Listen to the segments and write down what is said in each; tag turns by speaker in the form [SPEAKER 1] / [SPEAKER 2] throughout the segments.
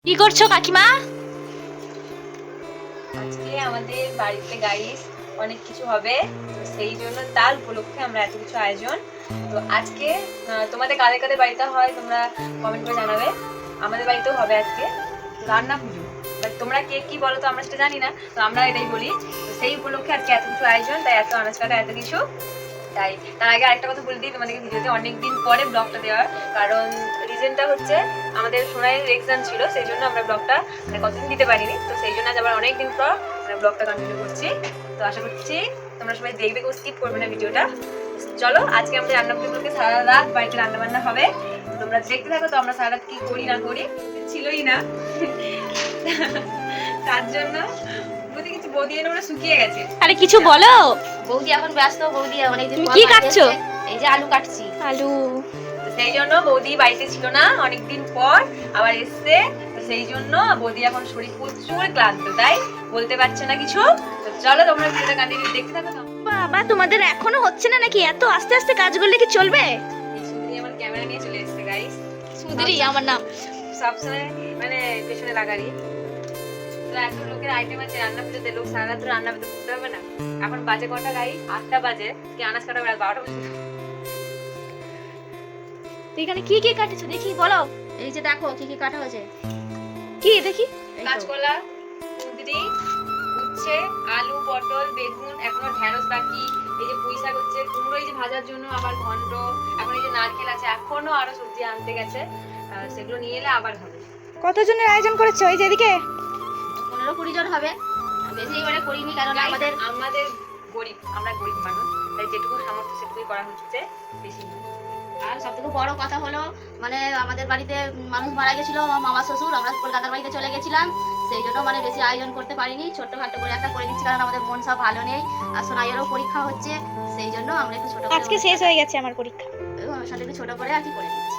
[SPEAKER 1] কি করছো কাকিমা?
[SPEAKER 2] আজকে আমাদের বাড়িতে গাইস অনেক কিছু হবে, তো সেই জন্য তার উপলক্ষে আমরা এত কিছু আয়োজন। তো আজকে তোমাদের কাদের কাদের বাড়িতে হয় তোমরা কমেন্ট করে জানাবে। আমাদের বাড়িতেও হবে আজকে রান্না পুজো, বাট তোমরা কে কি বলো তো আমরা সেটা জানি না, তো আমরা এটাই বলি। তো সেই উপলক্ষে আজকে এত কিছু আয়োজন, তাই এত আনাজ কাটা এত কিছু। তাই তার আগে আরেকটা কথা বলে দিই তোমাদেরকে, ভিডিওতে অনেকদিন পরে ব্লগটা দেওয়ার কারণ রিজনটা হচ্ছে আমাদের সোনাইয়ের এক্সাম ছিল, সেই জন্য আমরা ব্লগটা কতদিন দিতে পারিনি। তো সেই জন্য আজ আবার অনেকদিন পর ব্লগটা কন্টিনিউ করছি। তো আশা করছি তোমরা সবাই দেখবে, কেউ স্কিপ করবে না ভিডিওটা। চলো আজকে আমাদের রান্না পুজোগুলোকে সারা রাত বাড়িতে রান্না বান্না হবে, তোমরা দেখতে থাকো। তো আমরা সারা রাত কি করি না করি ছিলই না তার জন্য কিছু বৌদি এনে ওরা শুকিয়ে গেছে।
[SPEAKER 1] আরে কিছু বলো।
[SPEAKER 3] বৌদি এখন ব্যস্ত। বৌদি অনেকদিন
[SPEAKER 1] তুমি
[SPEAKER 3] পর
[SPEAKER 1] কি
[SPEAKER 3] বাড়ি
[SPEAKER 1] কাটছো?
[SPEAKER 3] এসেছে। এই যে আলু কাটছি।
[SPEAKER 1] আলু।
[SPEAKER 2] তো সেই জন্য বৌদি বাড়িতে ছিল না, অনেকদিন পর আবার এসছে। তো সেই জন্য বৌদি এখন শরীর প্রচুর ক্লান্ত, তাই বলতে পারছে না কিছু। তো চলো তোমরা ভিডিওটা কন্টিনিউ দেখতে থাকো।
[SPEAKER 1] বাবা তোমাদের এখনো হচ্ছে না নাকি? এত আস্তে আস্তে কাজ করলে কি চলবে?
[SPEAKER 2] এই সুন্দরী আমার ক্যামেরা নিয়ে চলে এসেছে গাইস।
[SPEAKER 1] সুন্দরী আমার নাম।
[SPEAKER 2] সবসময় মানে পেছনে লাগারি। তো এত লোকের আইটেম আছে রান্না পুজোতে, লোক সারা রাত রান্না করতে হবে না। এখন বাজে কটা গাই? 8টা বাজে। কি আনাজ কাটা রাত 12টা বাজে।
[SPEAKER 1] তো এখানে কি কি কাটেছো দেখি বলো।
[SPEAKER 3] এই যে দেখো কি কি কাটা হয়েছে।
[SPEAKER 1] কি দেখি?
[SPEAKER 3] এই তো।
[SPEAKER 2] কাঁচকলা, কুঁদরি, উচ্ছে, আলু, পটল, বেগুন, এখনো ঢেঁড়স বাকি। এই যে পুঁই শাক হচ্ছে, কুমড়ো এই যে ভাজার জন্য, আবার ঘন্ট, এখন এই যে নারকেল আছে, এখনো আরো সবজি আনতে গেছে। সেগুলো নিয়ে এলে আবার হবে।
[SPEAKER 1] কতজনের আয়োজন করেছো? এই যে এদিকে
[SPEAKER 3] 15-20 জন হবে। বেশি এবারে করিনি কারণ
[SPEAKER 2] আমাদের
[SPEAKER 3] আমাদের
[SPEAKER 2] আমাদের গরিব, আমরা গরিব মানুষ, তাই যেটুকু সামর্থ্য সেটুকুই করা হচ্ছে, বেশি না।
[SPEAKER 3] আর সবথেকে বড় কথা হলো মানে আমাদের বাড়িতে মানুষ মারা গেছিল, আমার মামা শ্বশুর, আমরা কলকাতার বাড়িতে চলে গেছিলাম। সেই জন্য মানে বেশি আয়োজন করতে পারিনি, ছোট্টখাটো করে একটা করে দিচ্ছি কারণ আমাদের মন সব ভালো নেই আর সোনাইয়েরও পরীক্ষা হচ্ছে। সেই জন্য আমরা একটু ছোট করে
[SPEAKER 1] আজকে শেষ হয়ে গেছে আমার পরীক্ষা।
[SPEAKER 3] অনুষ্ঠানটা একটু ছোট করে আর কি করে দিচ্ছি।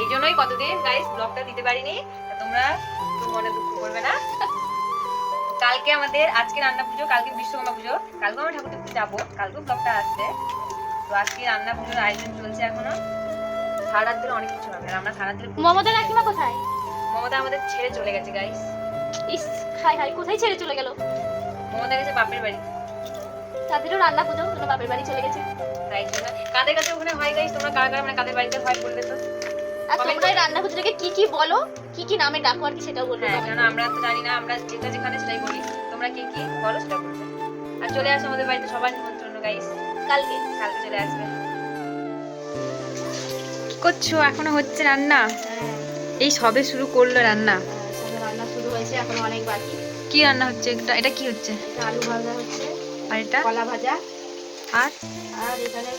[SPEAKER 2] এই জন্যই কতদিন গাইস ব্লগটা দিতে পারিনি। তা তোমরা একটু মনে দুঃখ করবে না। কালকে আমাদের, আজকে রান্না পুজো, কালকে বিশ্বকর্মা পুজো, কালকে আমরা ঠাকুর দেখতে যাবো, কালকেও ব্লগটা আসছে। তো আজকে রান্না পুজোর আয়োজন চলছে এখনো, সারা রাত ধরে অনেক কিছু হবে। আর আমরা সারা রাত ধরে
[SPEAKER 1] মমতা কাকিমা কোথায়?
[SPEAKER 2] মমতা আমাদের ছেড়ে চলে গেছে গাইস।
[SPEAKER 1] ইস, হাই হাই, কোথায় ছেড়ে চলে গেল?
[SPEAKER 2] মমতা গেছে বাপের বাড়ি।
[SPEAKER 1] তাদেরও রান্না পুজো, ওরা বাপের বাড়ি চলে গেছে।
[SPEAKER 2] তাই জন্য কাদের কাছে ওখানে হয় গাইস, তোমরা কারা কারা মানে কাদের বাড়িতে হয় বলবে তো।
[SPEAKER 1] আর তোমরা এই রান্না পুজোটাকে কি কি বলো, কি কি নামে ডাকো আর কি সেটাও বলবে।
[SPEAKER 2] হ্যাঁ, কারণ আমরা তো জানি না, আমরা যেটা যেখানে সেটাই বলি। তোমরা কি কি বলো সেটা বলবে। আর চলে আসো আমাদের বাড়িতে, সবার নিমন্ত্রণ গাইস।
[SPEAKER 1] কালকে
[SPEAKER 2] কালকে চলে আসবে। কি করছো? এখনো হচ্ছে রান্না? এই সবে শুরু করলো রান্না।
[SPEAKER 3] সবে রান্না শুরু হয়েছে, এখনো অনেক বাকি।
[SPEAKER 2] কি রান্না হচ্ছে? এটা কি হচ্ছে?
[SPEAKER 3] এটা আলু ভাজা হচ্ছে,
[SPEAKER 2] আর এটা?
[SPEAKER 3] কলা ভাজা,
[SPEAKER 2] আর
[SPEAKER 3] আর এখানে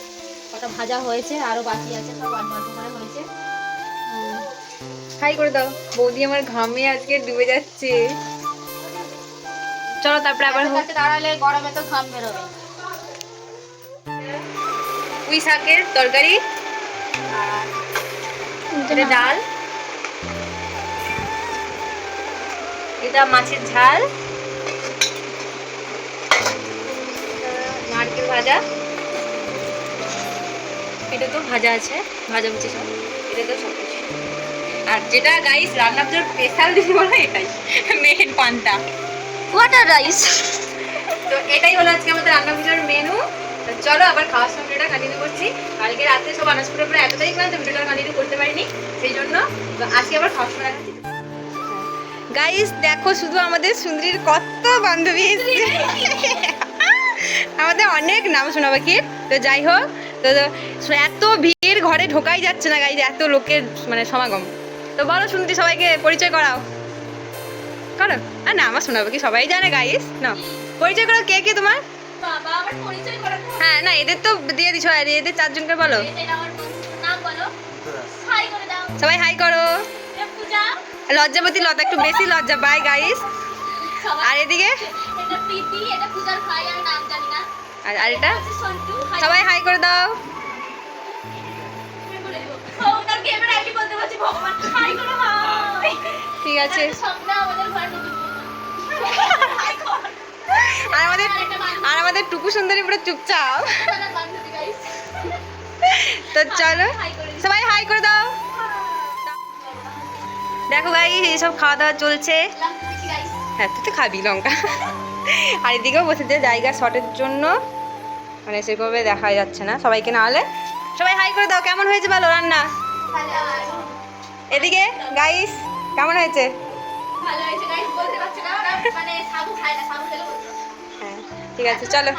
[SPEAKER 3] কটা ভাজা হয়েছে, আরো বাকি আছে, সব অল্প অল্প করে হয়েছে।
[SPEAKER 2] হাই করে দাও। বৌদি আমার ঘামে আজকে ডুবে যাচ্ছে। চলো তারপরে আবার
[SPEAKER 3] হাতে কাছে দাঁড়ালে গরমে তো ঘাম বেরোবে।
[SPEAKER 2] পুঁই শাকের তরকারি,
[SPEAKER 3] আর
[SPEAKER 2] এটা ডাল, এটা মাছের ঝাল, নারকেল ভাজা, এটা তো ভাজা আছে, ভাজা বুঝি সব, এটা তো সব কিছু। আর যেটা গাইস রান্নার জন্য স্পেশাল ডিশ বলো, এটাই মেন পান্তা।
[SPEAKER 1] Water rice.
[SPEAKER 2] তো এটাই হলো আজকে আমাদের রান্না পুজোর মেনু। তো চলো আবার খাওয়ার সময় ভিডিওটা কন্টিনিউ করছি। কালকে রাতে সব আনাজ করে পরে এতটাই ক্লান্ত, ভিডিওটা কন্টিনিউ করতে পারিনি, সেই জন্য তো আজকে আবার খাওয়ার সময় দেখাচ্ছি। গাইস দেখো শুধু আমাদের সুন্দরীর কত বান্ধবী এসেছে। আমাদের অনেক নাম শোনা বাকি। তো যাই হোক, তো এত ভিড়, ঘরে ঢোকাই যাচ্ছে না গাইস, এত লোকের মানে সমাগম। তো বলো সুন্দরী, সবাইকে পরিচয় করাও, করো। আর না, আমার শোনাবো কি সবাই জানে গাইস, না পরিচয় করো, কে কে তোমার?
[SPEAKER 1] বাবা আবার পরিচয় করা।
[SPEAKER 2] হ্যাঁ না, এদের তো দিয়ে দিছো, আর এদের চারজনকে বলো।
[SPEAKER 1] এটা আমার বন্ধুর নাম বলো। হাই করে দাও।
[SPEAKER 2] সবাই হাই করো।
[SPEAKER 1] এটা পূজা।
[SPEAKER 2] লজ্জাবতী লতা একটু বেশি লজ্জা পায় গাইস।
[SPEAKER 1] সবাই।
[SPEAKER 2] আর এদিকে
[SPEAKER 1] এটা প্রীতি, এটা পূজার ভাই, আমি নাম জানি না।
[SPEAKER 2] আর এটা
[SPEAKER 1] আছে সন্টু। হাই
[SPEAKER 2] সবাই হাই করে দাও।
[SPEAKER 1] বলে দেবো। ও তার ক্যামেরা আইডি বলতে বলছি, ভগবান হাই করে হাই।
[SPEAKER 2] ঠিক আছে।
[SPEAKER 1] স্বপ্না আমাদের ঘরে নতুন বন্ধু। হাই কর।
[SPEAKER 2] আর আমাদের টুকু সুন্দরী পুরো চুপচাপ।
[SPEAKER 1] আমার বান্ধবী গাইস।
[SPEAKER 2] তো চলো
[SPEAKER 1] হাই করে দিই।
[SPEAKER 2] সবাই হাই করে দাও। দেখো গাই এইসব খাওয়া দাওয়া চলছে। হ্যাঁ তুই তো খাবি লঙ্কা। আর এদিকেও বসেছে, জায়গা শর্টের জন্য মানে সেভাবে দেখা যাচ্ছে না সবাইকে। না হলে সবাই হাই করে দাও, কেমন হয়েছে বলো রান্না? এদিকে গাইস কেমন হয়েছে?
[SPEAKER 3] ভালো হয়েছে গাইস, বলতে পারছি না, ওরা মানে সাবু খায় না, সাবু খেলে বলতো।
[SPEAKER 2] হ্যাঁ ঠিক আছে চলো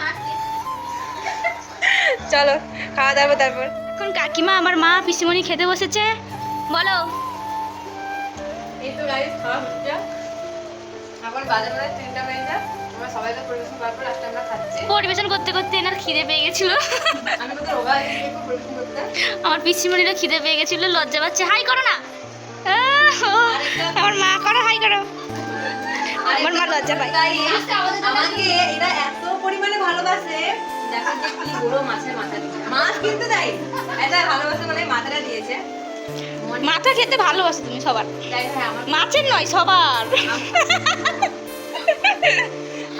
[SPEAKER 2] চলো খাওয়া দাওয়া তারপর।
[SPEAKER 3] এখন কাকিমা আমার মা পিসিমণি খেতে বসেছে, বলো।
[SPEAKER 2] এই তো গাইস খাওয়া হচ্ছে, এখন বাজে বাজে 3টা বেজে, আমরা সবাইকে পরিবেশন করার পর আজকে আমরা খাচ্ছি।
[SPEAKER 3] পরিবেশন করতে করতে এনার খিদে পেয়ে গেছিল।
[SPEAKER 2] আমি তো রোগা হয়ে গেছি পরিবেশন করতে।
[SPEAKER 3] আমার পিসিমণিরও খিদে পেয়ে গেছিল, লজ্জা পাচ্ছে। হাই করো না, আমার মা করো, হাই করো। আমার মা লজ্জা পায়।
[SPEAKER 2] আমাকে এরা এত পরিমাণে ভালোবাসে, দেখো যে কি বড় মাছের মাথা দিয়েছে। মাছ কিন্তু দেয়, এটা ভালোবাসা মানে মাথাটা দিয়েছে।
[SPEAKER 3] মাথা খেতে ভালোবাসো তুমি সবার,
[SPEAKER 2] যাই হোক, আমার
[SPEAKER 3] মাছের নয় সবার।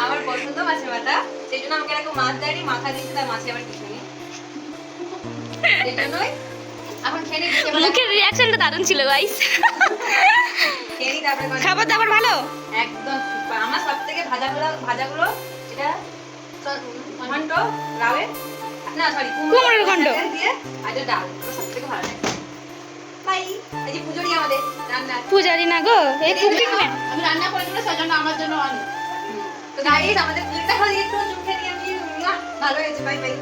[SPEAKER 2] আমার পছন্দ মাছের মাথা, সেই জন্য আমাকে এরকম মাছ দেয়নি, মাথা দিয়েছে, তার মাছে আবার কিছু নেই। সেই জন্যই এখন খেয়ে নিই,
[SPEAKER 3] মুখের রিয়াকশনটা দারুণ ছিল গাইস।
[SPEAKER 2] খেয়ে নিই তারপরে কথা।
[SPEAKER 3] খাবার দাবার ভালো,
[SPEAKER 2] একদম সুপার। আমার সব থেকে ভাজাগুলো এটা ঘন্ট লাউয়ের, না সরি
[SPEAKER 3] কুমড়োর ঘন্ট
[SPEAKER 2] দিয়ে আর এটা ডাল, ওটা সব থেকে ভালো লাগে। বাই। এই যে পুজোরি আমাদের রান্না,
[SPEAKER 3] পূজারি না গো, এই কুকিং ম্যান।
[SPEAKER 1] আমি রান্না করে দিলে সেজন্য আমার জন্য অনেক।
[SPEAKER 2] তো গাইস আমাদের পুজোটা হয়ে একটু চুপ খেয়ে নিয়ে আমি ভালো হয়েছে। Bye bye.